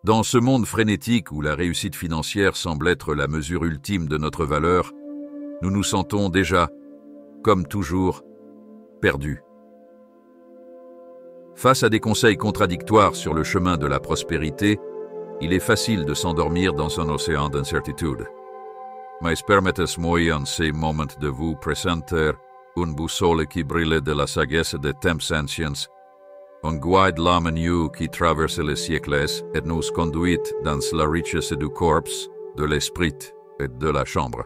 Dans ce monde frénétique où la réussite financière semble être la mesure ultime de notre valeur, nous nous sentons déjà, comme toujours, perdus. Face à des conseils contradictoires sur le chemin de la prospérité, il est facile de s'endormir dans un océan d'incertitude. Mais permettez moi en ces moments de vous présenter une boussole qui brille de la sagesse des temps anciens, un guide l'âme nue qui traverse les siècles et nous conduit dans la richesse du corps, de l'esprit et de la chambre.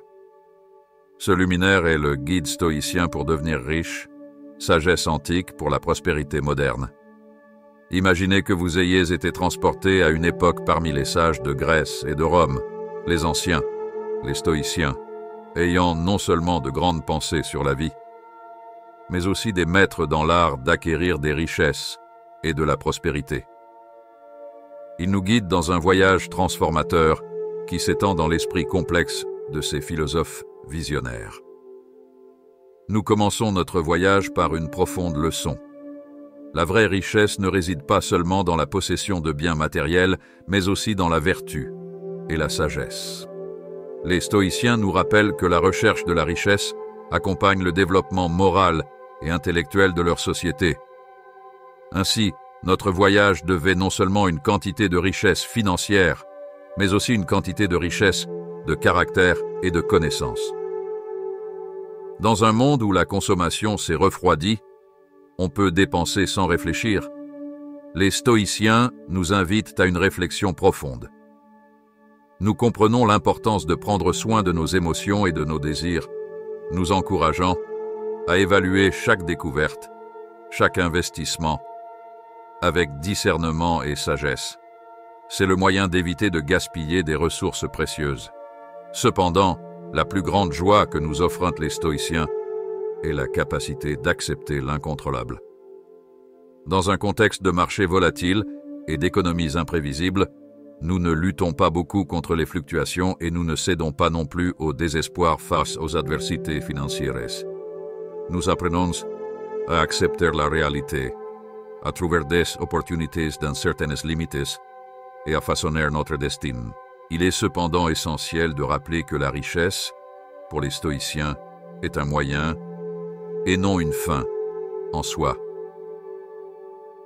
Ce luminaire est le guide stoïcien pour devenir riche, sagesse antique pour la prospérité moderne. Imaginez que vous ayez été transporté à une époque parmi les sages de Grèce et de Rome, les anciens, les stoïciens, ayant non seulement de grandes pensées sur la vie, mais aussi des maîtres dans l'art d'acquérir des richesses et de la prospérité. Ils nous guident dans un voyage transformateur qui s'étend dans l'esprit complexe de ces philosophes visionnaires. Nous commençons notre voyage par une profonde leçon. La vraie richesse ne réside pas seulement dans la possession de biens matériels, mais aussi dans la vertu et la sagesse. Les stoïciens nous rappellent que la recherche de la richesse accompagne le développement moral et intellectuel de leur société. Ainsi, notre voyage devait non seulement une quantité de richesse financière, mais aussi une quantité de richesse, de caractère et de connaissances. Dans un monde où la consommation s'est refroidie, on peut dépenser sans réfléchir. Les stoïciens nous invitent à une réflexion profonde. Nous comprenons l'importance de prendre soin de nos émotions et de nos désirs, nous encourageant à évaluer chaque découverte, chaque investissement, avec discernement et sagesse. C'est le moyen d'éviter de gaspiller des ressources précieuses. Cependant, la plus grande joie que nous offrent les stoïciens est la capacité d'accepter l'incontrôlable. Dans un contexte de marché volatile et d'économies imprévisibles, nous ne luttons pas beaucoup contre les fluctuations et nous ne cédons pas non plus au désespoir face aux adversités financières. Nous apprenons à accepter la réalité, à trouver des opportunités dans certaines limites et à façonner notre destin. Il est cependant essentiel de rappeler que la richesse, pour les stoïciens, est un moyen et non une fin en soi.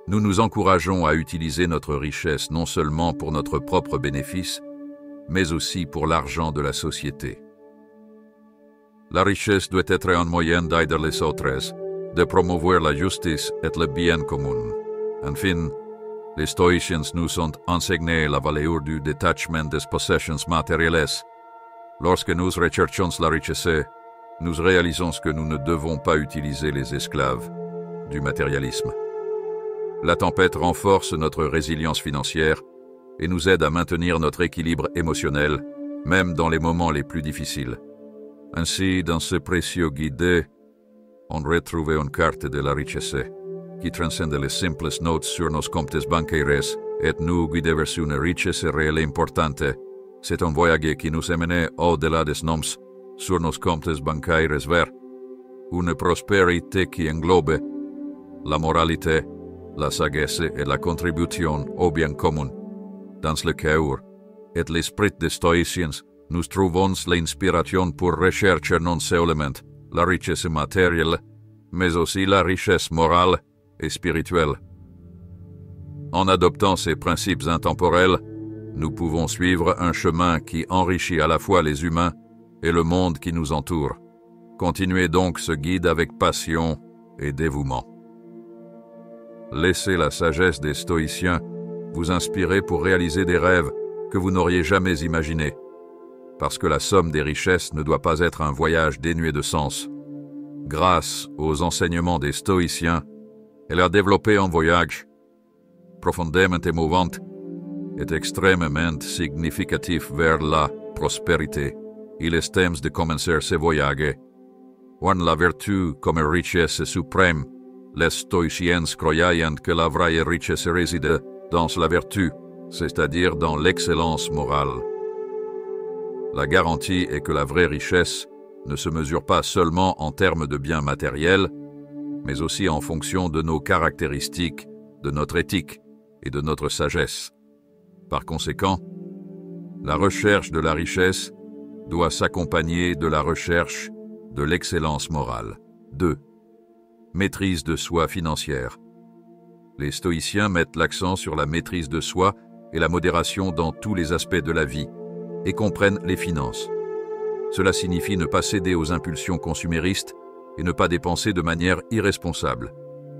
Nous nous encourageons à utiliser notre richesse non seulement pour notre propre bénéfice, mais aussi pour l'argent de la société. La richesse doit être un moyen d'aider les autres, de promouvoir la justice et le bien commun. Enfin, les stoïciens nous ont enseigné la valeur du détachement des possessions matérielles. Lorsque nous recherchons la richesse, nous réalisons que nous ne devons pas utiliser les esclaves du matérialisme. La tempête renforce notre résilience financière et nous aide à maintenir notre équilibre émotionnel, même dans les moments les plus difficiles. Ainsi, dans ce précieux guide, on retrouve une carte de la richesse qui transcende les simples notes sur nos comptes bancaires et nous guide vers une richesse réelle importante. C'est un voyage qui nous amène au-delà des noms sur nos comptes bancaires vers une prospérité qui englobe la moralité, la sagesse et la contribution au bien commun. Dans le cœur et l'esprit des stoïciens, nous trouvons l'inspiration pour rechercher non seulement la richesse matérielle, mais aussi la richesse morale et spirituelle. En adoptant ces principes intemporels, nous pouvons suivre un chemin qui enrichit à la fois les humains et le monde qui nous entoure. Continuez donc ce guide avec passion et dévouement. Laissez la sagesse des stoïciens vous inspirer pour réaliser des rêves que vous n'auriez jamais imaginés, parce que la somme des richesses ne doit pas être un voyage dénué de sens. Grâce aux enseignements des stoïciens, elle a développé un voyage profondément émouvant et extrêmement significatif vers la prospérité. Il est temps de commencer ce voyage. Quand la vertu comme richesse suprême, les stoïciens croyaient que la vraie richesse réside dans la vertu, c'est-à-dire dans l'excellence morale. La garantie est que la vraie richesse ne se mesure pas seulement en termes de biens matériels, mais aussi en fonction de nos caractéristiques, de notre éthique et de notre sagesse. Par conséquent, la recherche de la richesse doit s'accompagner de la recherche de l'excellence morale. 2. Maîtrise de soi financière. Les stoïciens mettent l'accent sur la maîtrise de soi et la modération dans tous les aspects de la vie et comprennent les finances. Cela signifie ne pas céder aux impulsions consuméristes et ne pas dépenser de manière irresponsable.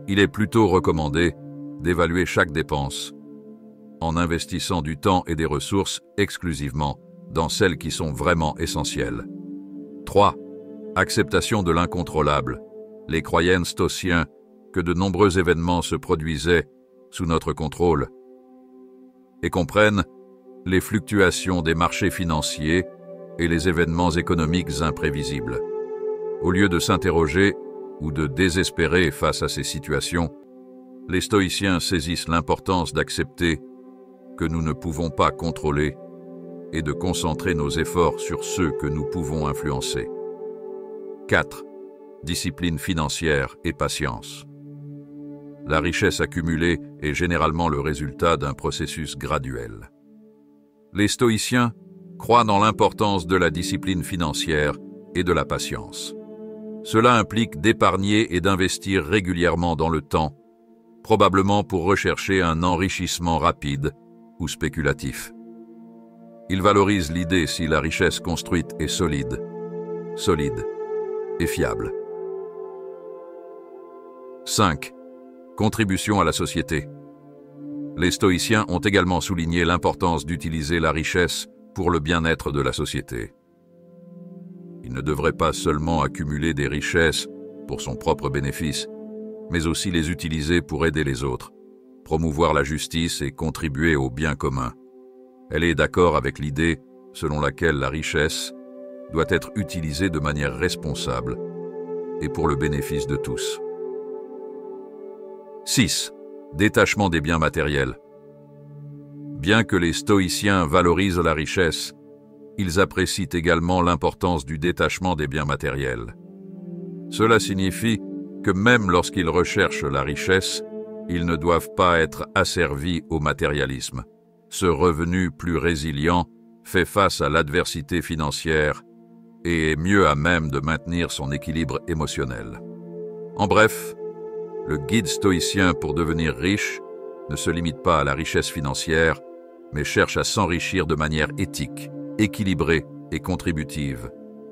Il est plutôt recommandé d'évaluer chaque dépense en investissant du temps et des ressources exclusivement dans celles qui sont vraiment essentielles. 3. Acceptation de l'incontrôlable. Les croyants stoïciens que de nombreux événements se produisaient sous notre contrôle et comprennent les fluctuations des marchés financiers et les événements économiques imprévisibles. Au lieu de s'interroger ou de désespérer face à ces situations, les stoïciens saisissent l'importance d'accepter que nous ne pouvons pas contrôler et de concentrer nos efforts sur ceux que nous pouvons influencer. 4. Discipline financière et patience. La richesse accumulée est généralement le résultat d'un processus graduel. Les stoïciens croient dans l'importance de la discipline financière et de la patience. Cela implique d'épargner et d'investir régulièrement dans le temps, probablement pour rechercher un enrichissement rapide ou spéculatif. Ils valorisent l'idée si la richesse construite est solide et fiable. 5. Contribution à la société. Les stoïciens ont également souligné l'importance d'utiliser la richesse pour le bien-être de la société. Il ne devrait pas seulement accumuler des richesses pour son propre bénéfice, mais aussi les utiliser pour aider les autres, promouvoir la justice et contribuer au bien commun. Elle est d'accord avec l'idée selon laquelle la richesse doit être utilisée de manière responsable et pour le bénéfice de tous. 6. Détachement des biens matériels. Bien que les stoïciens valorisent la richesse, ils apprécient également l'importance du détachement des biens matériels. Cela signifie que même lorsqu'ils recherchent la richesse, ils ne doivent pas être asservis au matérialisme. Ce revenu plus résilient fait face à l'adversité financière et est mieux à même de maintenir son équilibre émotionnel. En bref, le guide stoïcien pour devenir riche ne se limite pas à la richesse financière, mais cherche à s'enrichir de manière éthique, équilibrée et contributive,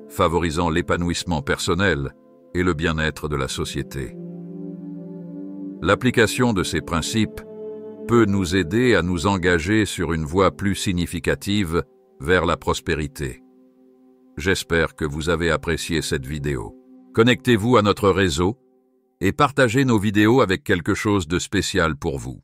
favorisant l'épanouissement personnel et le bien-être de la société. L'application de ces principes peut nous aider à nous engager sur une voie plus significative vers la prospérité. J'espère que vous avez apprécié cette vidéo. Connectez-vous à notre réseau et partagez nos vidéos avec quelque chose de spécial pour vous.